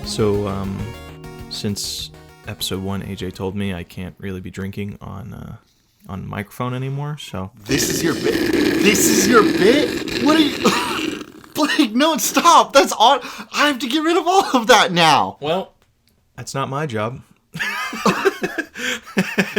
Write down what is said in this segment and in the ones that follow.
Since episode 1, AJ told me I can't really be drinking on microphone anymore, so... This is your bit? This is your bit? What are you... Blake, no, stop! That's all... I have to get rid of all of that now! Well, that's not my job.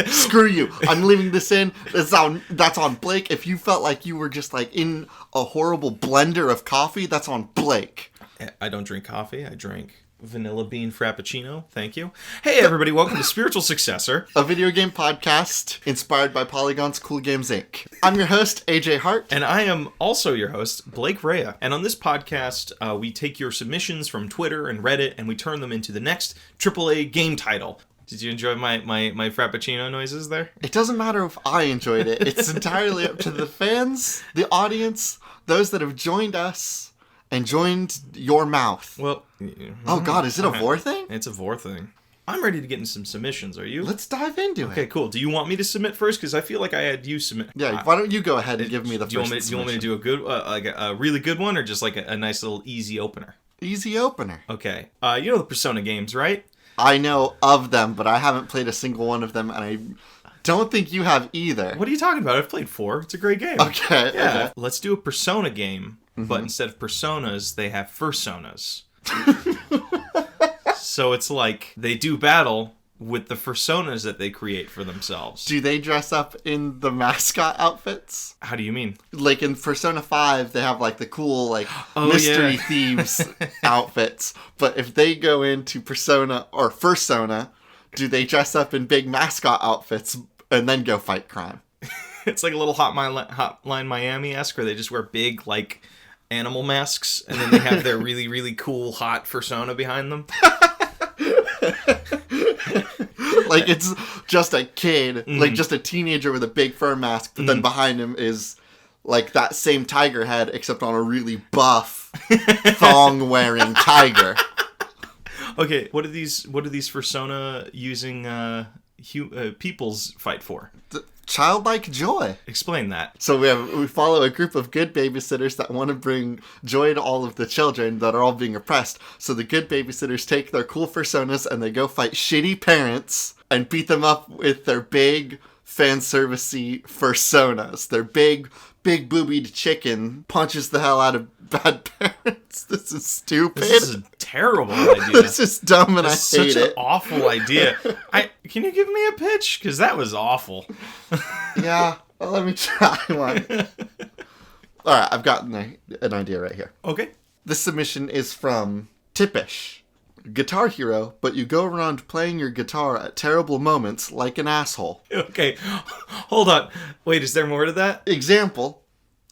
Screw you. I'm leaving this in. That's on Blake. If you felt like you were just like in a horrible blender of coffee, that's on Blake. I don't drink coffee. I drink vanilla bean frappuccino. Thank you. Hey, everybody. Welcome to Spiritual Successor, a video game podcast inspired by Polygon's Cool Games, Inc. I'm your host, AJ Hart. And I am also your host, Blake Rea. And on this podcast, we take your submissions from Twitter and Reddit, and we turn them into the next AAA game title. Did you enjoy my frappuccino noises there? It doesn't matter if I enjoyed it. It's entirely up to the fans, the audience, those that have joined us and joined your mouth. Well... Oh, God, is it a vor thing? It's a vor thing. I'm ready to get into some submissions. Are you? Let's dive into it. Okay, cool. Do you want me to submit first? Because I feel like I had you submit. Yeah, why don't you go ahead and give me the first submission? Do you want me to do a good, like a really good one, or just like a nice little easy opener? Easy opener. Okay. You know the Persona games, right? I know of them, but I haven't played a single one of them, and I don't think you have either. What are you talking about? I've played 4. It's a great game. Okay. Yeah. Okay. Let's do a Persona game, but instead of personas, they have fursonas. So it's like they do battle with the fursonas that they create for themselves. Do they dress up in the mascot outfits? How do you mean? Like in Persona 5, they have like the cool like mystery thieves outfits. But if they go into Persona or Fursona, do they dress up in big mascot outfits and then go fight crime? It's like a little Hotline Miami-esque where they just wear big like animal masks and then they have their really, really cool hot fursona behind them. Like it's just a kid, like just a teenager with a big fur mask, but then behind him is like that same tiger head, except on a really buff, thong-wearing tiger. Okay, what do these fursona using peoples fight for? Childlike joy. Explain that. So we follow a group of good babysitters that want to bring joy to all of the children that are all being oppressed. So the good babysitters take their cool fursonas and they go fight shitty parents and beat them up with their big fan servicey fursonas. Their big boobied chicken punches the hell out of bad parents. This is stupid. This is a terrible idea. This is dumb and I hate it. Such an awful idea. Can you give me a pitch? Because that was awful. Yeah, well, let me try one. Alright, I've got an idea right here. Okay. This submission is from Tippish. Guitar Hero, but you go around playing your guitar at terrible moments like an asshole. Okay, hold on. Wait, is there more to that? Example,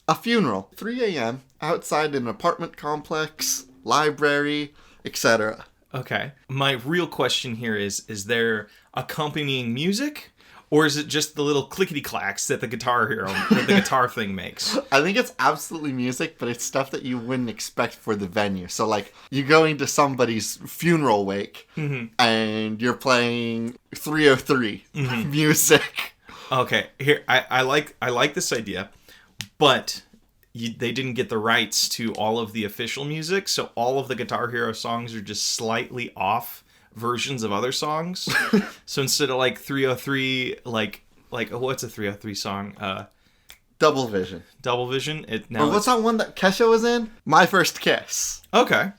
a funeral. 3 a.m., outside an apartment complex, library, etc. Okay. My real question here is there accompanying music? Or is it just the little clickety-clacks that the guitar thing makes? I think it's absolutely music, but it's stuff that you wouldn't expect for the venue. So, like, you're going to somebody's funeral wake, and you're playing 303 music. Okay, here, I like this idea, but they didn't get the rights to all of the official music, so all of the Guitar Hero songs are just slightly off versions of other songs. So instead of like 303, like what's a 303 song? Double Vision. Or what's that one that Kesha was in? My First Kiss. Okay.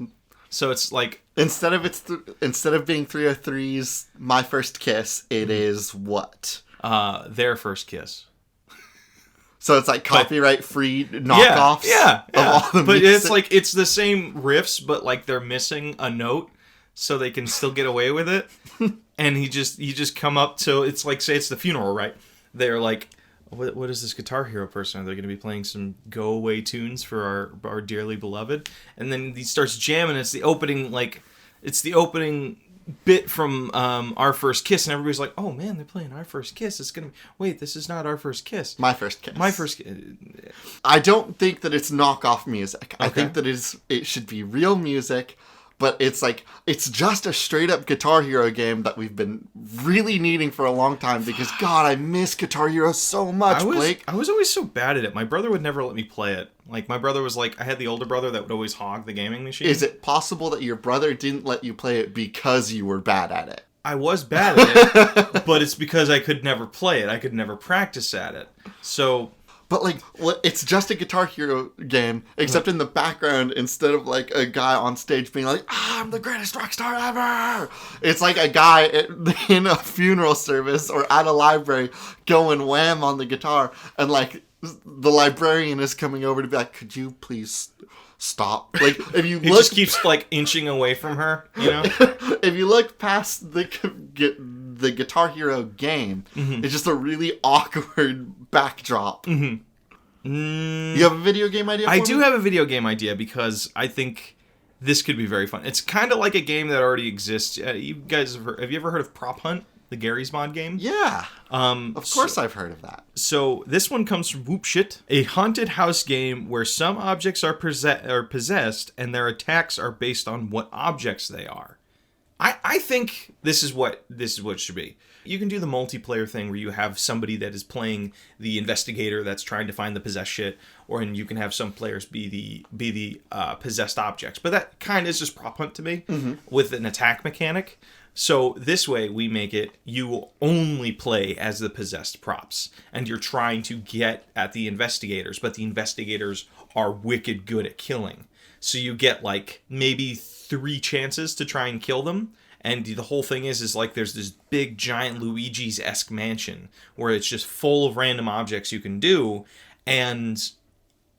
So it's like instead of being 303's My First Kiss, it is what? Their First Kiss. So it's like copyright free knockoffs. Yeah. Of all the but music. it's like it's the same riffs, but like they're missing a note. So they can still get away with it. And you just come up to, it's like, say it's the funeral, right? They're like, what is this Guitar Hero person? Are they going to be playing some go-away tunes for our dearly beloved? And then he starts jamming. It's the opening bit from Our First Kiss. And everybody's like, oh man, they're playing Our First Kiss. It's going to be, wait, this is not Our First Kiss. My First Kiss. I don't think that it's knockoff music. Okay. I think that it should be real music, but it's like, it's just a straight up Guitar Hero game that we've been really needing for a long time because, God, I miss Guitar Hero so much, Blake. I was always so bad at it. My brother would never let me play it. Like, my brother was like, I had the older brother that would always hog the gaming machine. Is it possible that your brother didn't let you play it because you were bad at it? I was bad at it, but it's because I could never play it. I could never practice at it. So... But, like, it's just a Guitar Hero game, except in the background, instead of, like, a guy on stage being like, I'm the greatest rock star ever! It's like a guy in a funeral service or at a library going wham on the guitar, and, like, the librarian is coming over to be like, could you please stop? Like, if you he just keeps, like, inching away from her, you know? If you look past the Guitar Hero game, it's just a really awkward backdrop. You have a video game idea for me? I do have a video game idea because I think this could be very fun. It's kind of like a game that already exists. You guys have you ever heard of Prop Hunt, the Garry's Mod game? Yeah. Of course I've heard of that. So this one comes from Whoopshit, a haunted house game where some objects are possessed and their attacks are based on what objects they are. I think this is what it should be. You can do the multiplayer thing where you have somebody that is playing the investigator that's trying to find the possessed shit, and you can have some players be the possessed objects. But that kind of is just Prop Hunt to me with an attack mechanic. So this way we make it you only play as the possessed props, and you're trying to get at the investigators, but the investigators are wicked good at killing. So you get like maybe 3 chances to try and kill them. And the whole thing is like there's this big giant Luigi's-esque mansion where it's just full of random objects you can do, and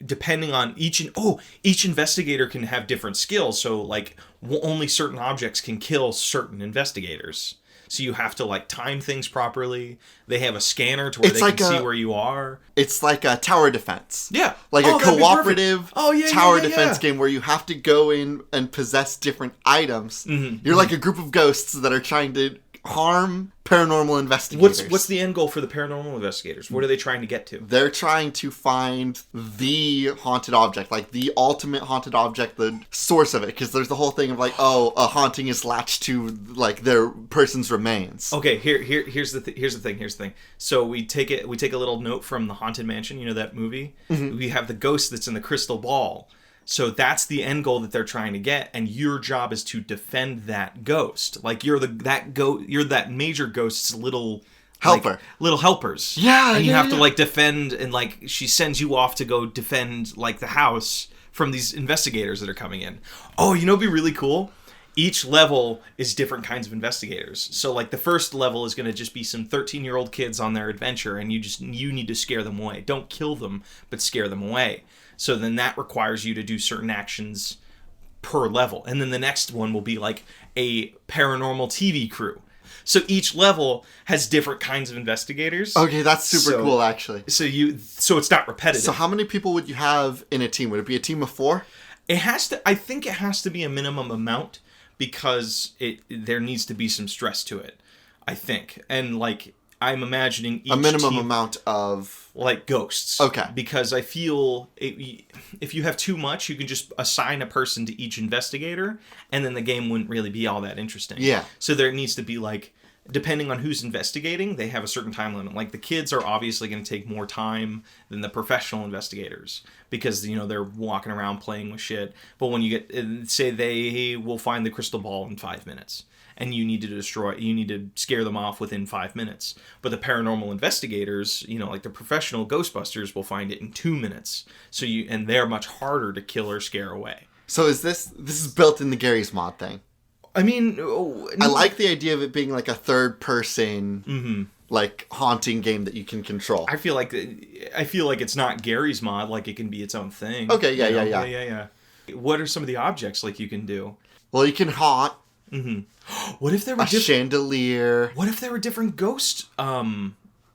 depending on each investigator can have different skills. So like only certain objects can kill certain investigators. So you have to like time things properly. They have a scanner to where they can see where you are. It's like a tower defense. Yeah. Like a cooperative tower defense game where you have to go in and possess different items. You're like a group of ghosts that are trying to harm paranormal investigators. What's the end goal for the paranormal investigators? What are they trying to get to? They're trying to find the haunted object, like the ultimate haunted object, the source of it, because there's the whole thing of like, oh, a haunting is latched to like their person's remains. Okay, here's the thing. So we take a little note from the Haunted Mansion, you know that movie? We have the ghost that's in the crystal ball. So that's the end goal that they're trying to get, and your job is to defend that ghost. Like you're that major ghost's little helper, like, little helpers. Yeah, and you have to like defend, and like she sends you off to go defend like the house from these investigators that are coming in. Oh, you know, it'd be really cool. Each level is different kinds of investigators. So like the first level is going to just be some 13-year-old kids on their adventure, and you need to scare them away. Don't kill them, but scare them away. So then that requires you to do certain actions per level. And then the next one will be like a paranormal TV crew. So each level has different kinds of investigators. Okay, that's super cool, actually. So it's not repetitive. So how many people would you have in a team? Would it be a team of 4? I think it has to be a minimum amount because there needs to be some stress to it, I think. And like I'm imagining each a minimum team, amount of like ghosts. Okay. Because I feel if you have too much, you can just assign a person to each investigator, and then the game wouldn't really be all that interesting. Yeah. So there needs to be like, depending on who's investigating, they have a certain time limit. Like the kids are obviously going to take more time than the professional investigators because, you know, they're walking around playing with shit. But when you get, say they will find the crystal ball in 5 minutes. And you need to scare them off within 5 minutes. But the paranormal investigators, you know, like the professional Ghostbusters will find it in 2 minutes. And they're much harder to kill or scare away. So is this is built in the Garry's Mod thing? I mean, I like the idea of it being like a third person, like haunting game that you can control. I feel like it's not Garry's Mod, like it can be its own thing. Okay, yeah. What are some of the objects like you can do? Well, you can haunt. What if there were chandelier? What if there were different ghost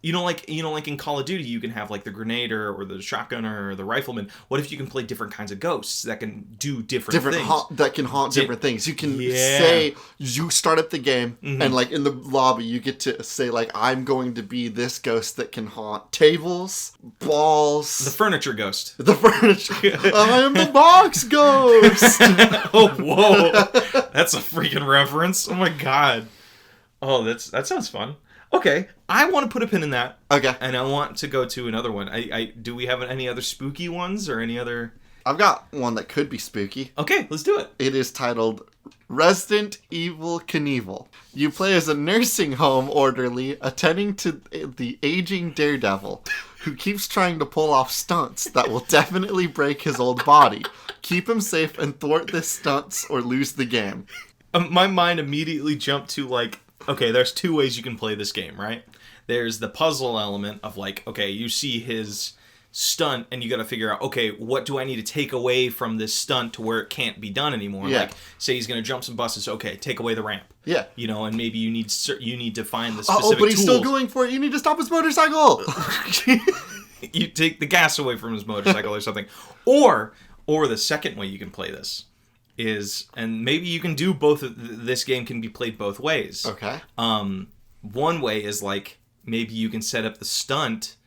like in Call of Duty, you can have like the grenader or the shotgunner or the rifleman. What if you can play different kinds of ghosts that can do different things? That can haunt different things. You can say, you start up the game, and like in the lobby, you get to say like, I'm going to be this ghost that can haunt tables, balls. The furniture ghost. The furniture. I am the box ghost. Oh, whoa. That's a freaking reference. Oh my god. Oh, that sounds fun. Okay, I want to put a pin in that. Okay. And I want to go to another one. Do we have any other spooky ones or any other... I've got one that could be spooky. Okay, let's do it. It is titled Resident Evil Knievel. You play as a nursing home orderly attending to the aging daredevil who keeps trying to pull off stunts that will definitely break his old body. Keep him safe and thwart the stunts or lose the game. My mind immediately jumped to like... Okay, there's two ways you can play this game, right? There's the puzzle element of like, okay, you see his stunt and you got to figure out, okay, what do I need to take away from this stunt to where it can't be done anymore? Yeah. Like, say he's going to jump some buses, okay, take away the ramp. Yeah. And maybe you need to find the specific Oh, but he's tools. still going for it. You need to stop his motorcycle. You take the gas away from his motorcycle or something. Or the second way you can play this is, and maybe you can do both. This game can be played both ways. Okay. One way is like maybe you can set up the stunt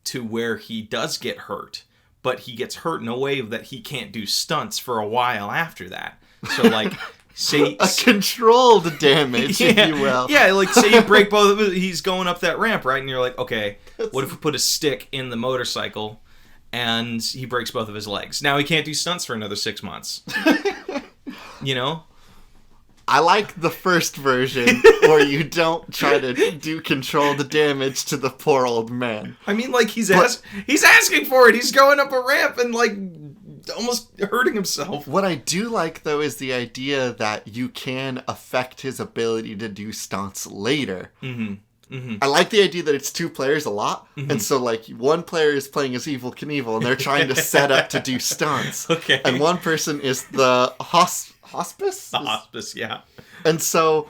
to where he does get hurt, but he gets hurt in a way that he can't do stunts for a while after that. So like, say a controlled damage, if you will. Yeah, like say you break both of his, he's going up that ramp, right? And you're like, okay, what if we put a stick in the motorcycle and he breaks both of his legs? Now he can't do stunts for another 6 months. I like the first version where you don't try to do controlled damage to the poor old man. I mean, like, he's asking for it. He's going up a ramp and, like, almost hurting himself. What I do like, though, is the idea that you can affect his ability to do stunts later. Mm-hmm. Mm-hmm. I like the idea that it's two players a lot. Mm-hmm. And so, like, one player is playing as Evil Knievel, and they're trying to set up to do stunts. Okay. And one person is the hospice? The hospice, yeah. And so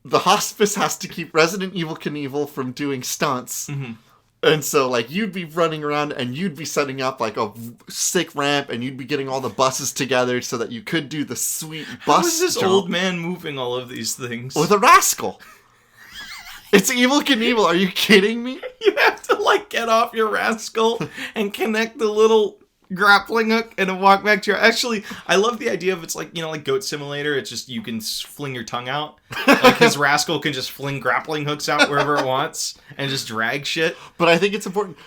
the hospice has to keep Resident Evil Knievel from doing stunts. Mm-hmm. And so, like, you'd be running around and you'd be setting up, like, a sick ramp and you'd be getting all the buses together so that you could do the sweet bus How is this jump old man moving all of these things? with a rascal. It's Evil Knievel. Are you kidding me? You have to, like, get off your rascal and connect the little grappling hook and walk back to your... Actually, I love the idea of it's like, like Goat Simulator. It's just you can fling your tongue out. Like his rascal can just fling grappling hooks out wherever it wants and just drag shit. But I think it's important.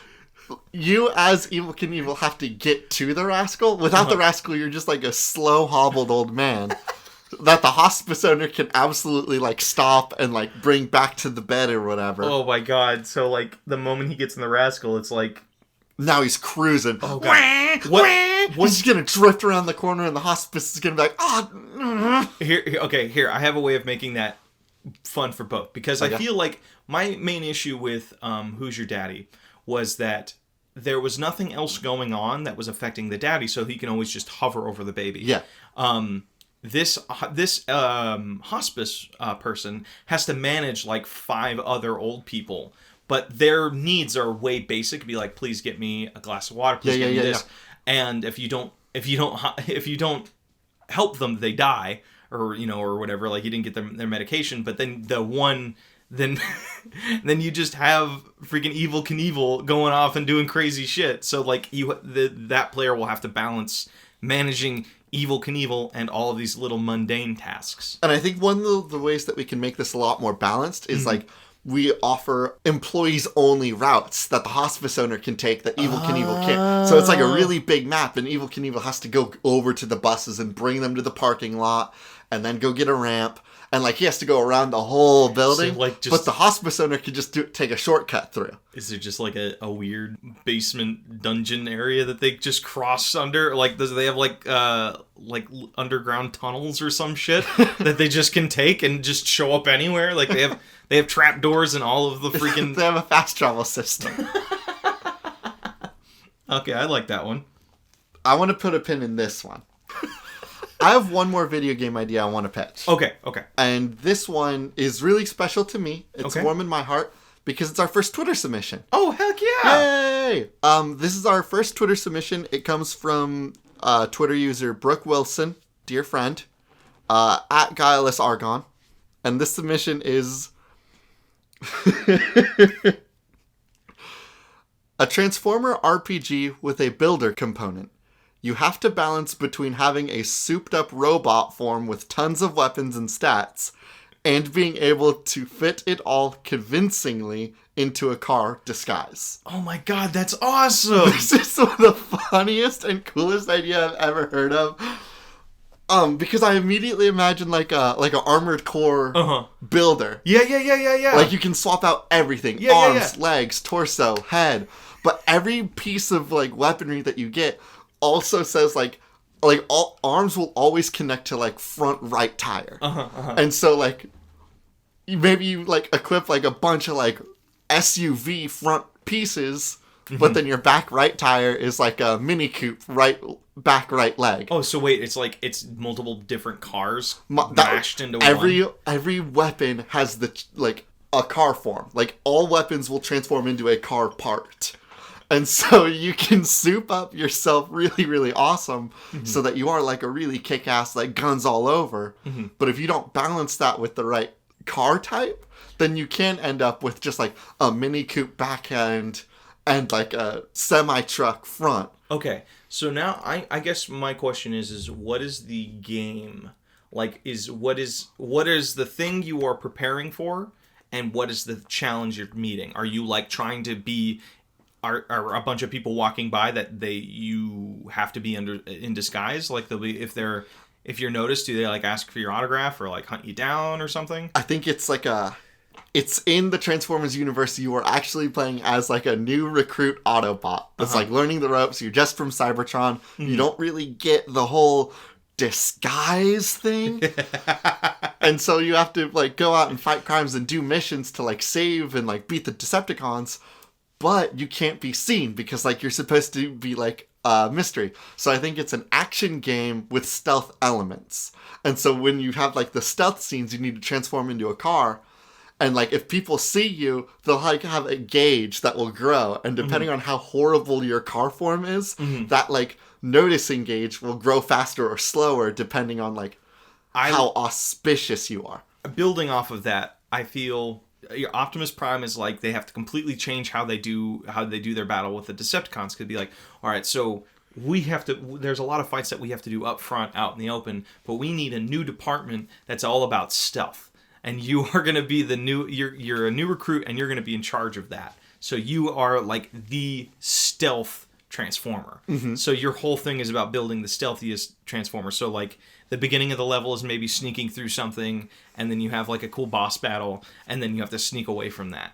You, as Evil Knievel, have to get to the rascal. Without the rascal, you're just like a slow, hobbled old man that the hospice owner can absolutely, like, stop and, like, bring back to the bed or whatever. Oh my god. So, like, the moment he gets in the rascal, it's like... Now he's cruising. Oh god. He's gonna drift around the corner and the hospice is gonna be like, oh. Here, I have a way of making that fun for both. Because I feel like my main issue with Who's Your Daddy was that there was nothing else going on that was affecting the daddy, so he can always just hover over the baby. Yeah. This hospice person has to manage like 5 other old people, but their needs are way basic. It'd be like, please get me a glass of water, please get me this. Yeah. And if you don't help them, they die, or or whatever. Like, you didn't get their medication, but then then you just have freaking Evil Knievel going off and doing crazy shit. So like that player will have to balance managing Evil Knievel and all of these little mundane tasks. And I think one of the ways that we can make this a lot more balanced is like we offer employees only routes that the hospice owner can take that Evil Knievel can't. So it's like a really big map, and Evil Knievel has to go over to the buses and bring them to the parking lot and then go get a ramp. And, like, he has to go around the whole building, so, like, but the hospice owner can just take a shortcut through. Is there just, like, a weird basement dungeon area that they just cross under? Like, do they have, like underground tunnels or some shit that they just can take and just show up anywhere? Like, they have trap doors and all of the freaking... They have a fast travel system. Okay, I like that one. I want to put a pin in this one. I have one more video game idea I want to pitch. Okay. And this one is really special to me. It's warm in my heart because it's our first Twitter submission. Oh, heck yeah! Yay! This is our first Twitter submission. It comes from Twitter user Brooke Wilson, dear friend, at Guileless Argon. And this submission is a Transformer RPG with a builder component. You have to balance between having a souped-up robot form with tons of weapons and stats, and being able to fit it all convincingly into a car disguise. Oh my god, that's awesome! This is one of the funniest and coolest idea I've ever heard of. Because I immediately imagine like a Armored Core builder. Yeah. Like you can swap out everything. Arms, legs, torso, head. But every piece of like weaponry that you get also says like all arms will always connect to like front right tire. And so like maybe you like equip like a bunch of like SUV front pieces, but then your back right tire is like a Mini Coupe back right leg. Oh, so wait, it's multiple different cars mashed into one? Every weapon has like a car form. Like all weapons will transform into a car part. And so you can soup up yourself really, really awesome so that you are like a really kick-ass, like guns all over. But if you don't balance that with the right car type, then you can end up with just like a Mini Coupe back end and like a semi-truck front. Okay, so now I guess my question is what is the game? Like, what is the thing you are preparing for, and what is the challenge you're meeting? Are you like trying to be... Are a bunch of people walking by that you have to be in disguise? Like they'll be if you're noticed, do they like ask for your autograph or like hunt you down or something? I think it's like it's in the Transformers universe. You are actually playing as like a new recruit Autobot that's like learning the ropes. You're just from Cybertron. You don't really get the whole disguise thing. And so you have to like go out and fight crimes and do missions to like save and like beat the Decepticons. But you can't be seen because, like, you're supposed to be, like, a mystery. So I think it's an action game with stealth elements. And so when you have, like, the stealth scenes, you need to transform into a car. And, like, if people see you, they'll, like, have a gauge that will grow. And depending on how horrible your car form is, that, like, noticing gauge will grow faster or slower depending on, like, how auspicious you are. Building off of that, I feel... Your Optimus Prime is like they have to completely change how they do their battle with the Decepticons. Could be like, all right, so there's a lot of fights that we have to do up front, out in the open, but we need a new department that's all about stealth. And you are going to be you're a new recruit, and you're going to be in charge of that. So you are like the stealth Transformer. So your whole thing is about building the stealthiest Transformer. So like the beginning of the level is maybe sneaking through something, and then you have like a cool boss battle, and then you have to sneak away from that.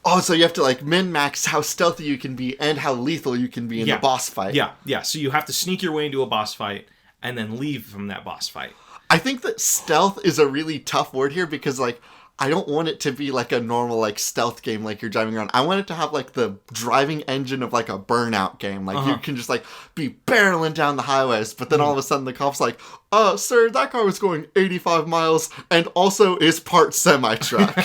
Oh, so you have to like min-max how stealthy you can be and how lethal you can be in the boss fight. Yeah. So you have to sneak your way into a boss fight and then leave from that boss fight. I think that stealth is a really tough word here because like I don't want it to be like a normal like stealth game like you're driving around. I want it to have like the driving engine of like a Burnout game. Like you can just like be barreling down the highways, but then all of a sudden the cop's like, sir, that car was going 85 miles and also is part semi-truck.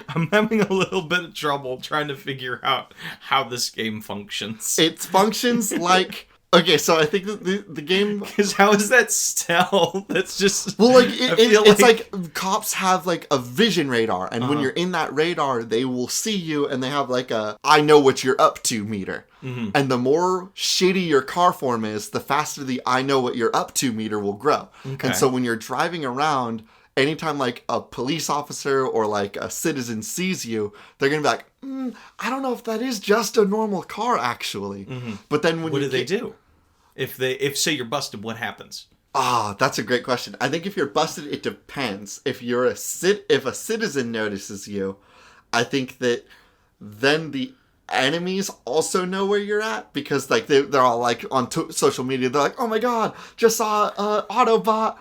I'm having a little bit of trouble trying to figure out how this game functions. It functions like... Okay, so I think the game... Because how is that stealth? That's just... Well, like, it's like cops have, like, a vision radar, and when you're in that radar, they will see you, and they have, like, a I know what you're up to meter. And the more shitty your car form is, the faster the I know what you're up to meter will grow. Okay. And so when you're driving around... Anytime, like, a police officer or, like, a citizen sees you, they're going to be like, I don't know if that is just a normal car, actually. But then when What do they do? If say you're busted, what happens? That's a great question. I think if you're busted, it depends. If if a citizen notices you, I think that then the enemies also know where you're at because like they're all like on social media. They're like, oh my god, just saw Autobot,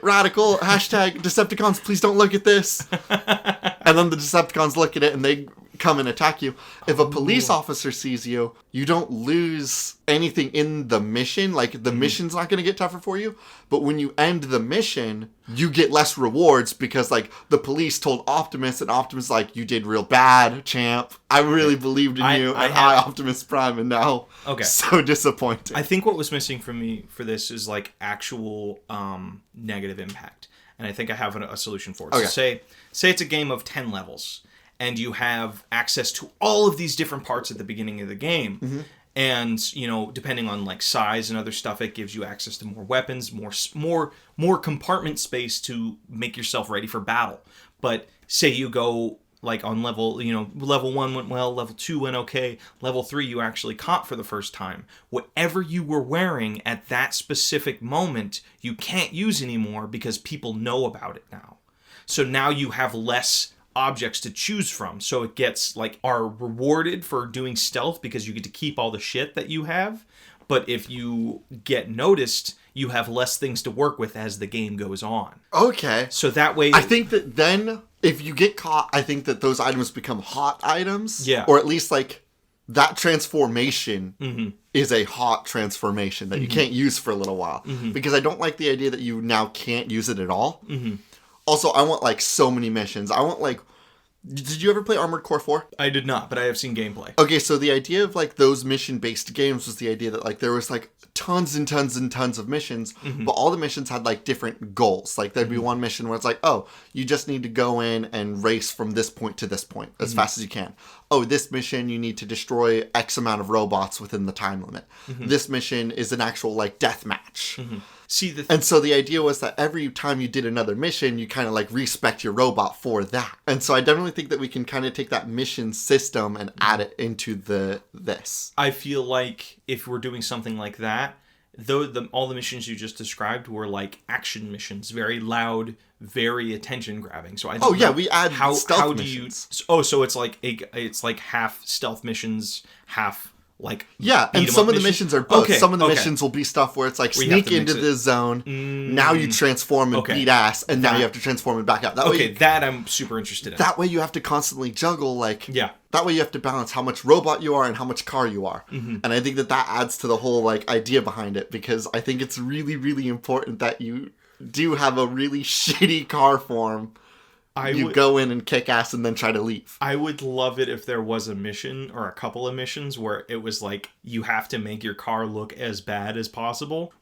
#radical, #Decepticons, please don't look at this. And then the Decepticons look at it and they come and attack you. If a police officer sees you, you don't lose anything in the mission. Like, the mission's not going to get tougher for you. But when you end the mission, you get less rewards because, like, the police told Optimus, and Optimus like, you did real bad, champ. I really believed in you, and I, Optimus Prime, and now so disappointing. I think what was missing for me for this is, like, actual negative impact. And I think I have a solution for it. Okay. So say it's a game of 10 levels, and you have access to all of these different parts at the beginning of the game. Mm-hmm. And, you know, depending on, like, size and other stuff, it gives you access to more weapons, more compartment space to make yourself ready for battle. But say you go, like, on level 1 went well, level 2 went okay, level 3 you actually caught for the first time. Whatever you were wearing at that specific moment, you can't use anymore because people know about it now. So now you have less objects to choose from. So it gets, like, are rewarded for doing stealth because you get to keep all the shit that you have. But if you get noticed, you have less things to work with as the game goes on. Okay. So that way... I think that then, if you get caught, I think that those items become hot items. Yeah. Or at least, like, that transformation is a hot transformation that you can't use for a little while. Because I don't like the idea that you now can't use it at all. Also, I want, like, so many missions. I want, like... Did you ever play Armored Core 4? I did not, but I have seen gameplay. Okay, so the idea of, like, those mission-based games was the idea that, like, there was, like, tons and tons and tons of missions, but all the missions had, like, different goals. Like, there'd be one mission where it's like, oh, you just need to go in and race from this point to this point as fast as you can. Oh, this mission, you need to destroy X amount of robots within the time limit. This mission is an actual, like, death match. And so the idea was that every time you did another mission, you kind of, like, respect your robot for that. And so I definitely think that we can kind of take that mission system and add it into this. I feel like if we're doing something like that, though all the missions you just described were, like, action missions, very loud, very attention grabbing. So I don't know we add stealth missions. So it's like half stealth missions, half, like, and some of the missions are both. Some of the missions will be stuff where it's like sneak into the zone. Now you transform and beat ass, and now you have to transform and back out. That I'm super interested in. That way you have to constantly juggle, like, that way you have to balance how much robot you are and how much car you are. And I think that adds to the whole, like, idea behind it, because I think it's really, really important that you do have a really shitty car form. Go in and kick ass and then try to leave. I would love it if there was a mission or a couple of missions where it was like you have to make your car look as bad as possible.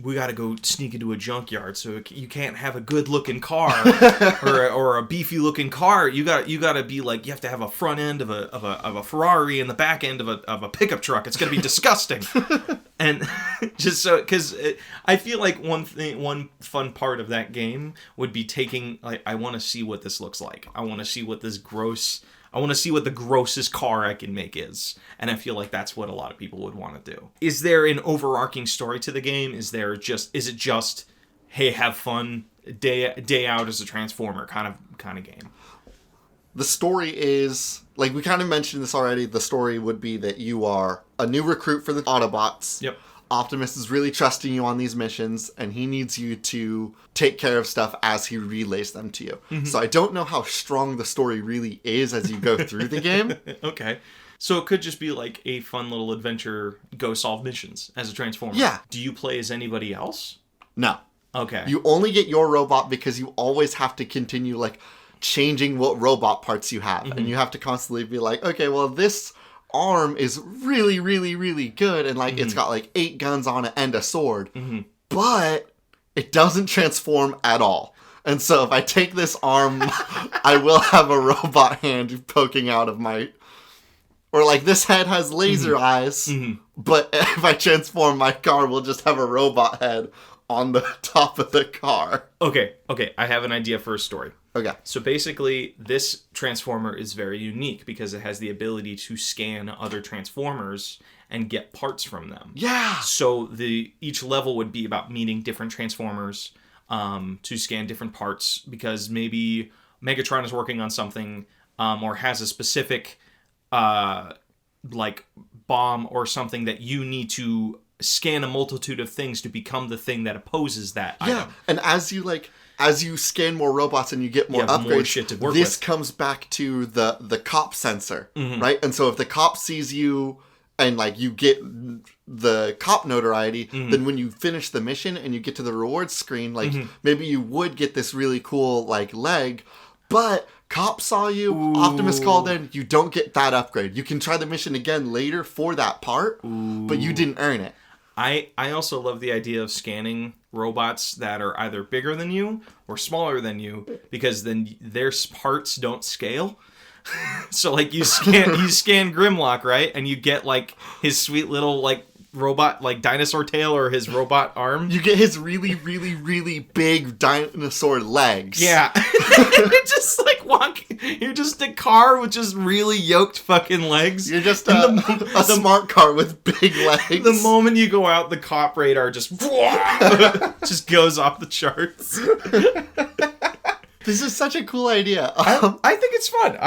We got to go sneak into a junkyard, so you can't have a good looking car or a beefy looking car. You got to be like, you have to have a front end of a Ferrari and the back end of a pickup truck. It's going to be disgusting. And just so, because I feel like one fun part of that game would be taking, like, I want to see what this looks like. I want to see what the grossest car I can make is. And I feel like that's what a lot of people would want to do. Is there an overarching story to the game? Is it just, hey, have fun, day out as a Transformer kind of game? The story is, like, we kind of mentioned this already, the story would be that you are a new recruit for the Autobots. Yep. Optimus is really trusting you on these missions, and he needs you to take care of stuff as he relays them to you. So I don't know how strong the story really is as you go through the game. Okay. So it could just be like a fun little adventure, go solve missions as a Transformer. Yeah. Do you play as anybody else? No. Okay. You only get your robot because you always have to continue, like, changing what robot parts you have. And you have to constantly be like, okay, well, this arm is really, really, really good, and, like, it's got, like, 8 guns on it and a sword, but it doesn't transform at all. And so if I take this arm, I will have a robot hand poking out of my... Or, like, this head has laser eyes, but if I transform, my car will just have a robot head on the top of the car. Okay, I have an idea for a story. Okay. So basically, this Transformer is very unique because it has the ability to scan other Transformers and get parts from them. Yeah! So each level would be about meeting different Transformers to scan different parts, because maybe Megatron is working on something or has a specific like bomb or something that you need to scan a multitude of things to become the thing that opposes that item. And as you scan more robots and you get more upgrades, more shit to work this with. comes back to the cop sensor, right? And so if the cop sees you and like you get the cop notoriety, then when you finish the mission and you get to the rewards screen, like maybe you would get this really cool like leg, but cop saw you, Optimus called in, you don't get that upgrade. You can try the mission again later for that part, but you didn't earn it. I also love the idea of scanning robots that are either bigger than you or smaller than you, because then their parts don't scale. So like you scan Grimlock, right? And you get like his sweet little like robot like dinosaur tail or his robot arm. You get his really, really, really big dinosaur legs. Yeah. You're just like walking. You're just a car with just really yoked fucking legs. You're just a smart car with big legs. The moment you go out, the cop radar just goes off the charts. This is such a cool idea. I think it's fun.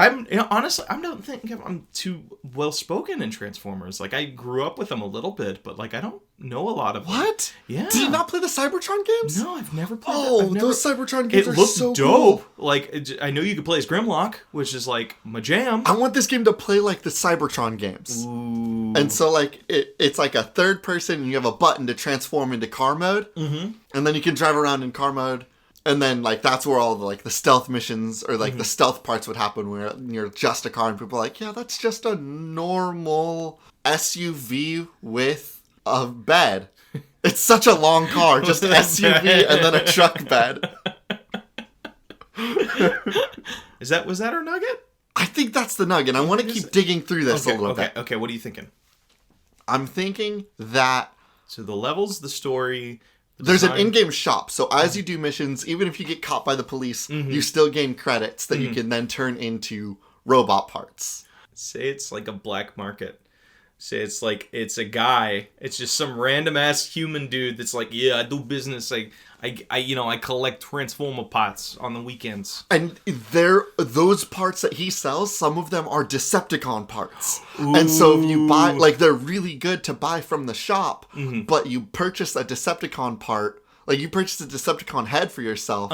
Honestly, I don't think I'm too well spoken in Transformers. Like I grew up with them a little bit, but like I don't know a lot of them. What? Yeah. Did you not play the Cybertron games? No, I've never played. Those Cybertron games are so dope. cool. Like I know you could play as Grimlock, which is like my jam. I want this game to play like the Cybertron games. Ooh. And so like it's like a third person, and you have a button to transform into car mode, and then you can drive around in car mode. And then, like, that's where all the, like, the stealth missions or, like, the stealth parts would happen where you're just a car and people are like, yeah, that's just a normal SUV with a bed. It's such a long car, just SUV and then a truck bed. Was that our nugget? I think that's the nugget. I want to keep digging through this a little bit. Okay, what are you thinking? I'm thinking that... So the levels, the story... There's an in-game shop, so as you do missions, even if you get caught by the police, you still gain credits that you can then turn into robot parts. Say it's like a black market. Say it's like, it's a guy. It's just some random-ass human dude that's like, yeah, I do business. I collect Transformer parts on the weekends. And those parts that he sells, some of them are Decepticon parts. Ooh. And so if you buy, like, they're really good to buy from the shop, but you purchase a Decepticon part, like, you purchase a Decepticon head for yourself,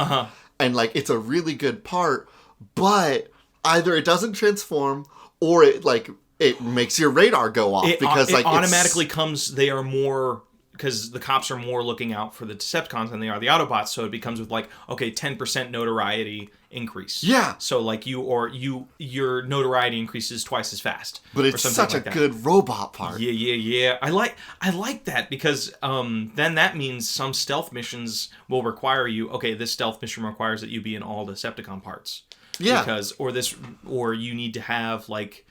and, like, it's a really good part, but either it doesn't transform, or it makes your radar go off. Because it automatically comes, they are more... Because the cops are more looking out for the Decepticons than they are the Autobots, so it becomes with like, okay, 10% notoriety increase. Yeah. So like your notoriety increases twice as fast. But it's such a good robot part. Yeah. I like that because then that means some stealth missions will require you. Okay, this stealth mission requires that you be in all Decepticon parts. Yeah. Or you need to have like.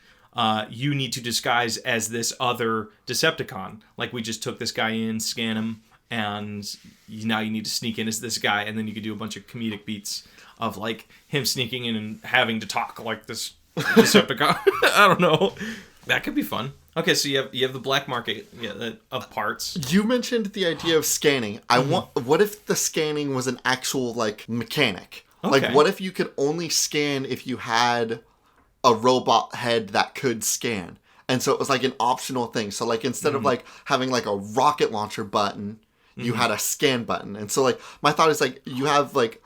You need to disguise as this other Decepticon. Like, we just took this guy in, scan him, and now you need to sneak in as this guy, and then you could do a bunch of comedic beats of, like, him sneaking in and having to talk like this Decepticon. I don't know. That could be fun. Okay, so you have the black market of parts. You mentioned the idea of scanning. What if the scanning was an actual, like, mechanic? Okay. Like, what if you could only scan if you had... a robot head that could scan. And so it was like an optional thing. So like instead of like having like a rocket launcher button, you had a scan button. And so like my thought is like you have like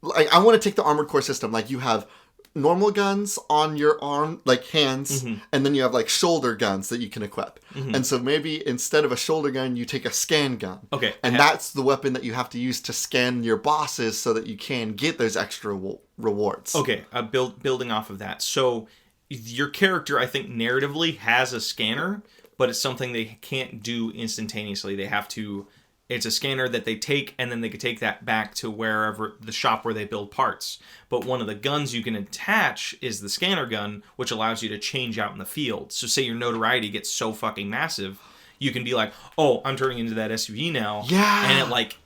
I want to take the Armored Core system. Like you have normal guns on your arm, like hands, and then you have like shoulder guns that you can equip. And so maybe instead of a shoulder gun, you take a scan gun. Okay. And that's the weapon that you have to use to scan your bosses so that you can get those extra rewards. Okay, building off of that. So your character, I think, narratively has a scanner, but it's something they can't do instantaneously. They have to... It's a scanner that they take, and then they can take that back to wherever the shop where they build parts. But one of the guns you can attach is the scanner gun, which allows you to change out in the field. So say your notoriety gets so fucking massive, you can be like, oh, I'm turning into that SUV now. Yeah. And it like...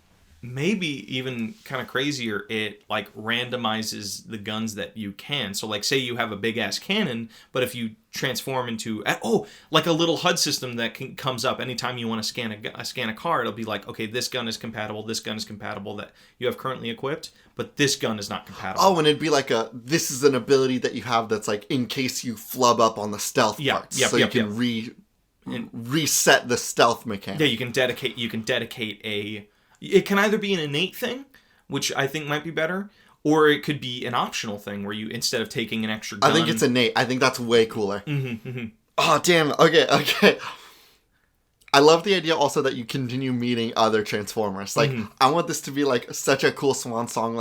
Maybe even kind of crazier, it like randomizes the guns that you can. So like say you have a big ass cannon, but if you transform into like a little HUD system that comes up anytime you want to scan a car, it'll be like, okay, this gun is compatible that you have currently equipped, but this gun is not compatible. Oh, and it'd be like this is an ability that you have that's like in case you flub up on the stealth parts. So you can reset the stealth mechanic. Yeah, you can dedicate it can either be an innate thing, which I think might be better, or it could be an optional thing where you, instead of taking an extra gun... I think it's innate. I think that's way cooler. Mm-hmm. Oh, damn. Okay. I love the idea also that you continue meeting other Transformers. Like, I want this to be, like, such a cool swan song,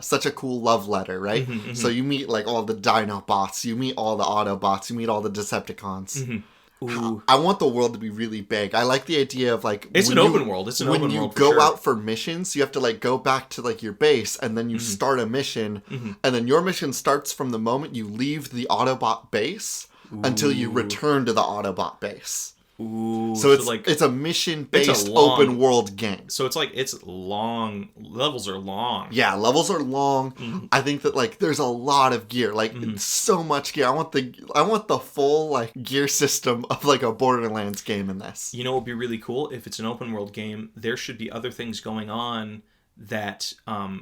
such a cool love letter, right? So you meet, like, all the Dinobots, you meet all the Autobots, you meet all the Decepticons. Ooh. I want the world to be really big. I like the idea of, like... It's an open world. When you go out for missions, you have to, like, go back to, like, your base, and then you start a mission, and then your mission starts from the moment you leave the Autobot base until you return to the Autobot base. Ooh, so it's a mission-based open world game. So it's long. Levels are long. Yeah, levels are long. I think that, like, there's a lot of gear, like so much gear. I want the full, like, gear system of, like, a Borderlands game in this. You know what would be really cool? If it's an open world game, there should be other things going on that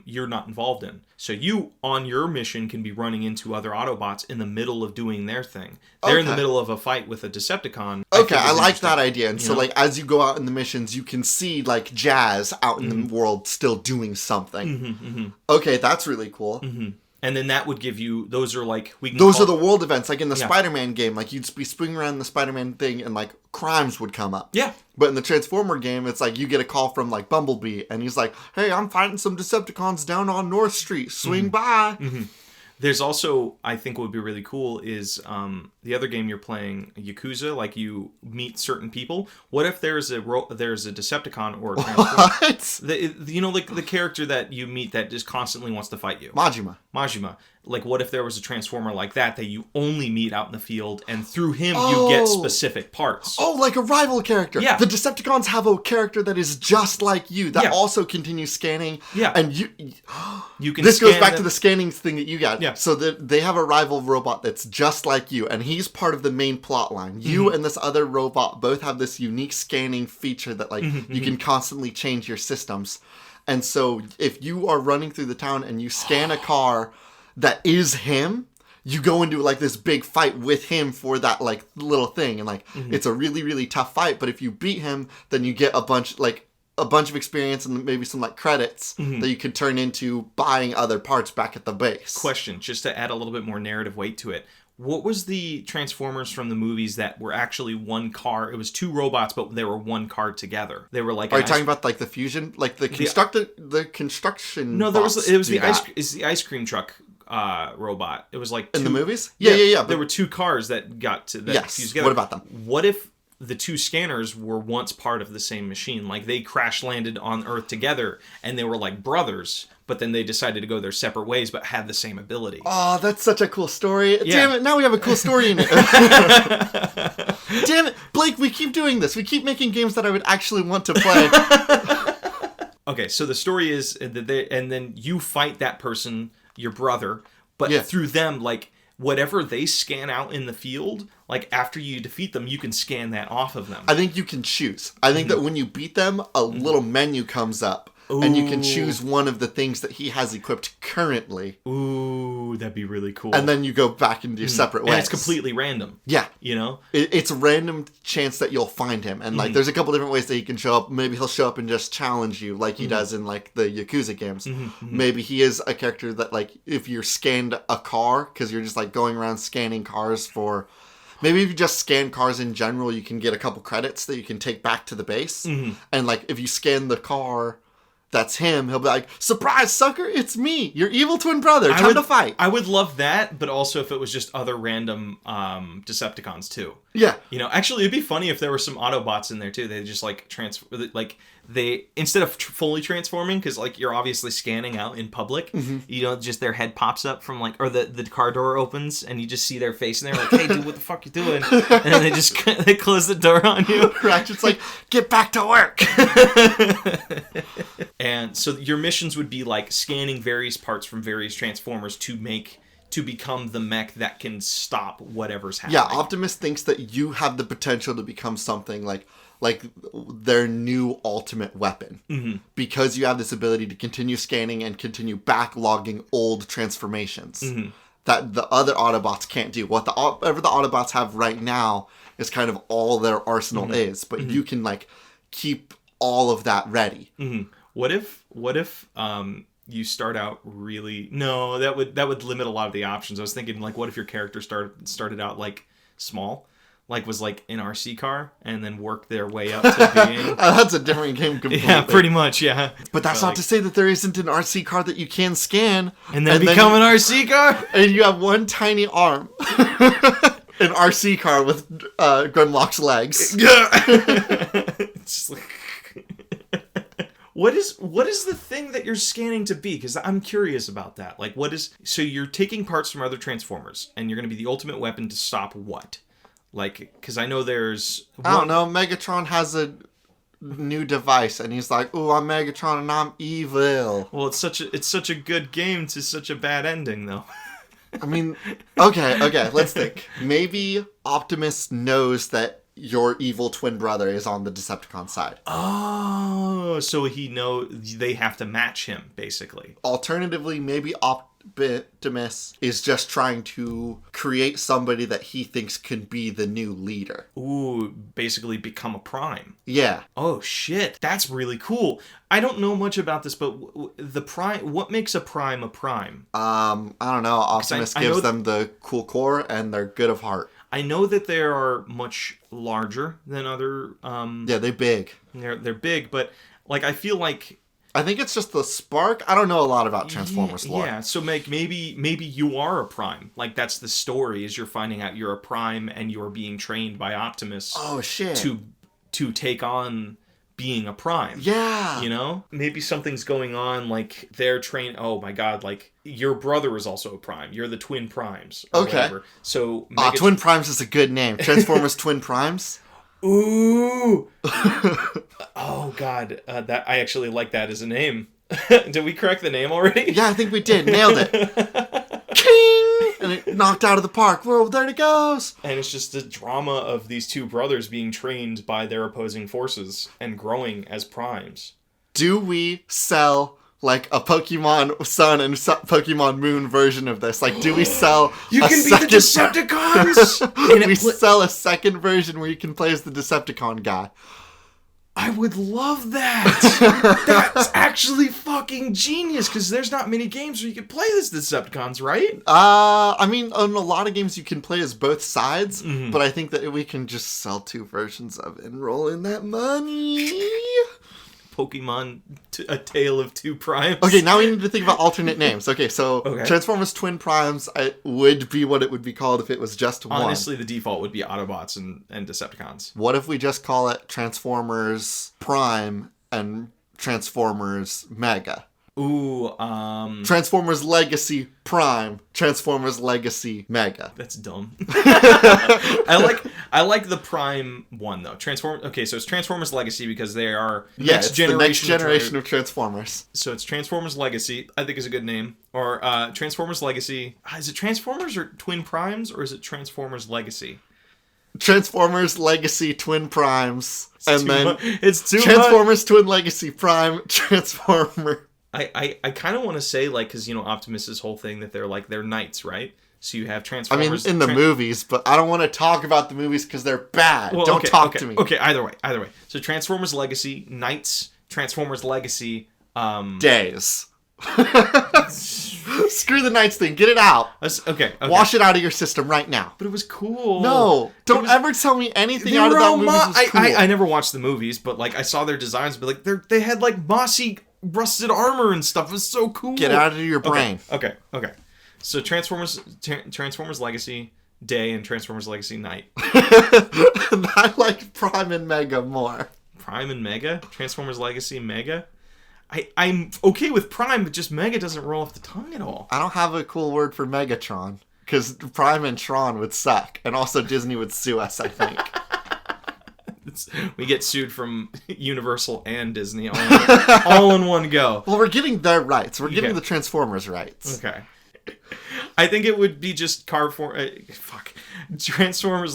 you're not involved in. So you, on your mission, can be running into other Autobots in the middle of doing their thing. They're in the middle of a fight with a Decepticon. Okay, I like that idea. And so, like, as you go out in the missions, you can see, like, Jazz out in the world still doing something. Okay, that's really cool. And then that would give you, those are the world events, like in the Spider-Man game. Like, you'd be swinging around the Spider-Man thing and, like, crimes would come up. Yeah. But in the Transformer game, it's like you get a call from, like, Bumblebee, and he's like, hey, I'm fighting some Decepticons down on North Street. Swing by. There's also, I think what would be really cool is the other game you're playing, Yakuza, like you meet certain people. What if there's a Decepticon or a Transformer? Like the character that you meet that just constantly wants to fight you. Majima. Like, what if there was a Transformer like that you only meet out in the field, and through him you get specific parts? Oh, like a rival character. Yeah. The Decepticons have a character that is just like you, that also continues scanning. Yeah. And you can this goes back to the scanning thing that you got. Yeah. So they have a rival robot that's just like you, and he's part of the main plot line. You and this other robot both have this unique scanning feature that, like, you can constantly change your systems. And so if you are running through the town and you scan a car that is him, you go into, like, this big fight with him for that, like, little thing. And, like, it's a really, really tough fight. But if you beat him, then you get a bunch of experience and maybe some, like, credits that you could turn into buying other parts back at the base. Question, just to add a little bit more narrative weight to it. What was the Transformers from the movies that were actually one car? It was two robots, but they were one car together. They were like... Are you talking about, like, the fusion? Like, the construction No, it was the ice cream truck robot. It was like... in the movies? Yeah. There were two cars that got to... That fused together. What about them? What if the two scanners were once part of the same machine? Like, they crash landed on Earth together, and they were like brothers, but then they decided to go their separate ways, but had the same ability. Oh, that's such a cool story. Yeah. Damn it, now we have a cool story in it. Damn it, Blake, we keep doing this. We keep making games that I would actually want to play. Okay, so the story is that and then you fight that person, your brother, but through them, like, whatever they scan out in the field, like, after you defeat them, you can scan that off of them. I think you can choose. I think that when you beat them, a little menu comes up. Ooh. And you can choose one of the things that he has equipped currently. Ooh, that'd be really cool. And then you go back into your separate ways. And it's completely random. Yeah. You know? It's a random chance that you'll find him. And, like, there's a couple different ways that he can show up. Maybe he'll show up and just challenge you like he does in, like, the Yakuza games. Maybe he is a character that, like, if you're scanned a car, because you're just, like, going around scanning cars for... Maybe if you just scan cars in general, you can get a couple credits that you can take back to the base. And, like, if you scan the car... that's him, he'll be like, surprise, sucker, it's me, your evil twin brother, time to fight. I would love that, but also if it was just other random Decepticons too. Yeah. You know, actually, it'd be funny if there were some Autobots in there too. They just, like, instead of fully transforming, because, like, you're obviously scanning out in public, you know, just their head pops up from, like, or the car door opens, and you just see their face, and they're like, hey, dude, what the fuck you doing? And then they close the door on you. Ratchet's like, get back to work. And so your missions would be, like, scanning various parts from various Transformers to become the mech that can stop whatever's happening. Yeah, Optimus thinks that you have the potential to become something like their new ultimate weapon. Because you have this ability to continue scanning and continue backlogging old transformations. that the other Autobots can't do. Whatever the Autobots have right now is kind of all their arsenal is, but you can like keep all of that ready. What if you start out really... No, that would limit a lot of the options. I was thinking, like, what if your character started out, like, small? Like, was, like, an RC car, and then worked their way up to being... That's a different game completely. Yeah, pretty much, yeah. But that's not to say that there isn't an RC car that you can scan. And then become an RC car? And you have one tiny arm. An RC car with Grimlock's legs. It's like... What is the thing that you're scanning to be? Because I'm curious about that. Like, so you're taking parts from other Transformers, and you're going to be the ultimate weapon to stop what? Like, because I know there's... I don't know. Megatron has a new device, and he's like, "Ooh, I'm Megatron, and I'm evil." Well, it's such a good game to such a bad ending, though. I mean, okay, let's think. Maybe Optimus knows that your evil twin brother is on the Decepticon side. Oh, so they have to match him, basically. Alternatively, maybe Optimus is just trying to create somebody that he thinks can be the new leader. Ooh, basically become a Prime. Yeah. Oh, shit. That's really cool. I don't know much about this, but the Prime... What makes a Prime a Prime? I don't know. Optimus gives them the cool core, and they're good of heart. I know that they are much larger than other... yeah, they're big. They're big, but like I feel like... I think it's just the spark. I don't know a lot about Transformers lore. Yeah, so maybe you are a Prime. Like, that's the story, is you're finding out you're a Prime and you're being trained by Optimus... Oh, shit. To take on being a Prime. Yeah. You know? Maybe something's going on, like, they're trained... Oh, my God, like, your brother is also a Prime. You're the Twin Primes. Or whatever. So... Twin Primes is a good name. Transformers Twin Primes? Ooh! Oh, God. That I actually like that as a name. Did we correct the name already? Yeah, I think we did. Nailed it. King! And it knocked out of the park. Whoa, there it goes! And it's just the drama of these two brothers being trained by their opposing forces and growing as Primes. Do we sell... like a Pokemon Sun and Pokemon Moon version of this? Like, do we sell You can be the Decepticons! We sell a second version where you can play as the Decepticon guy. I would love that! That's actually fucking genius, because there's not many games where you can play as Decepticons, right? I mean, on a lot of games you can play as both sides, but I think that we can just sell two versions of it and roll in that money. Pokemon, A Tale of Two Primes. Okay, now we need to think about alternate names. Okay, so Transformers Twin Primes would be what it would be called if it was just one. Honestly, the default would be Autobots and Decepticons. What if we just call it Transformers Prime and Transformers Mega? Ooh, Transformers Legacy Prime, Transformers Legacy Mega. That's dumb. I like the Prime one though. Okay, so it's Transformers Legacy because they are next generation of Transformers. So it's Transformers Legacy, I think is a good name. Or Transformers Legacy. Is it Transformers or Twin Primes, or is it Transformers Legacy? Transformers Legacy Twin Primes. It's too Transformers Twin Legacy Prime, Transformer. I kind of want to say, like, because, you know, Optimus's whole thing that they're knights, right? So you have Transformers... I mean, in the movies, but I don't want to talk about the movies because they're bad. Well, don't talk to me. Okay, either way. So Transformers Legacy, Knights, Transformers Legacy... Days. Screw the Knights thing. Get it out. Okay. Wash it out of your system right now. But it was cool. No. Don't ever tell me anything out of that movie was cool. I never watched the movies, but, like, I saw their designs, but, like, they had, like, mossy... rusted armor and stuff. It was so cool. Get out of your brain. Okay. So Transformers Legacy Day and Transformers Legacy Night. I like Prime and Mega more. Prime and Mega? Transformers Legacy Mega? I'm okay with Prime, but just Mega doesn't roll off the tongue at all. I don't have a cool word for Megatron, because Prime and Tron would suck, and also Disney would sue us, I think. We get sued from Universal and Disney all in one go. Well, we're getting their rights. We're getting the Transformers rights. Okay. I think it would be just Transformers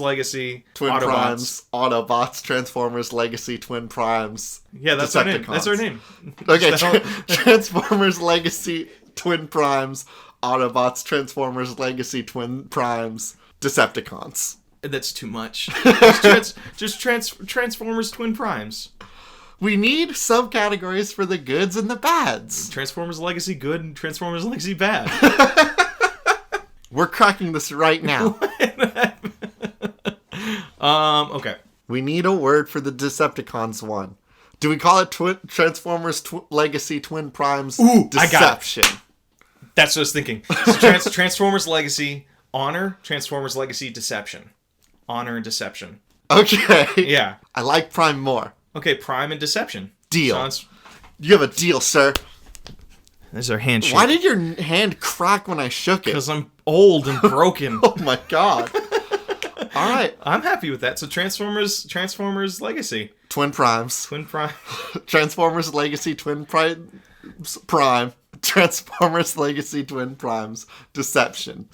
Legacy Twin Autobots. Primes, Autobots, Transformers Legacy Twin Primes. Yeah, that's our name. That's our name. Okay, Transformers Legacy Twin Primes, Autobots, Transformers, Legacy, Twin Primes, Decepticons. That's too much. Transformers Twin Primes. We need subcategories for the goods and the bads. Transformers Legacy good and Transformers Legacy bad. We're cracking this right now. Okay. We need a word for the Decepticons one. Do we call it Transformers Legacy Twin Primes Deception? I got it. That's what I was thinking. So Transformers Legacy Honor, Transformers Legacy Deception. Honor and Deception. Okay. Yeah. I like Prime more. Okay, Prime and Deception. Deal. You have a deal, sir. There's our handshake. Why did your hand crack when I shook it? Because I'm old and broken. Oh my god. All right. I'm happy with that. So Transformers Legacy. Twin Primes. Twin Prime. Transformers Legacy Twin Prime. Transformers Legacy Twin Primes Deception.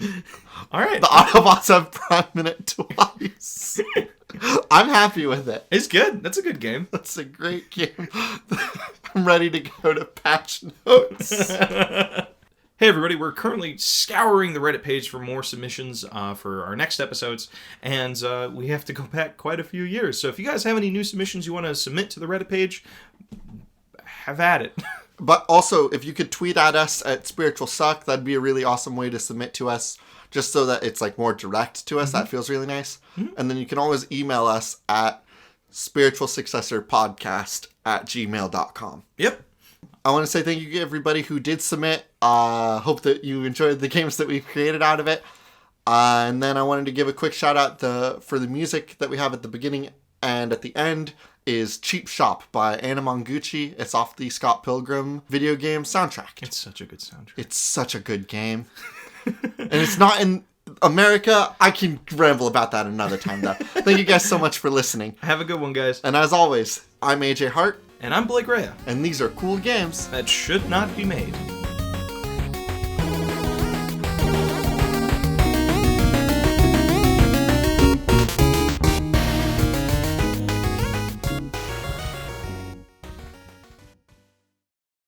All right. The Autobots have Prime in it twice. I'm happy with it. It's good. That's a good game. That's a great game. I'm ready to go to patch notes. Hey everybody, we're currently scouring the Reddit page for more submissions for our next episodes, and we have to go back quite a few years. So if you guys have any new submissions you want to submit to the Reddit page, have at it. But also, if you could tweet at us at Spiritual Suck, that'd be a really awesome way to submit to us, just so that it's like more direct to us. That feels really nice. And then you can always email us at spiritualsuccessorpodcast@gmail.com. Yep. I want to say thank you to everybody who did submit. Hope that you enjoyed the games that we've created out of it. And then I wanted to give a quick shout out for the music that we have at the beginning and at the end is Cheap Shop by Anna Mongucci. It's off the Scott Pilgrim video game soundtrack. It's such a good soundtrack. It's such a good game. And it's not in America. I can ramble about that another time, though. Thank you guys so much for listening. Have a good one, guys. And as always, I'm AJ Hart. And I'm Blake Rhea. And these are cool games That should not be made.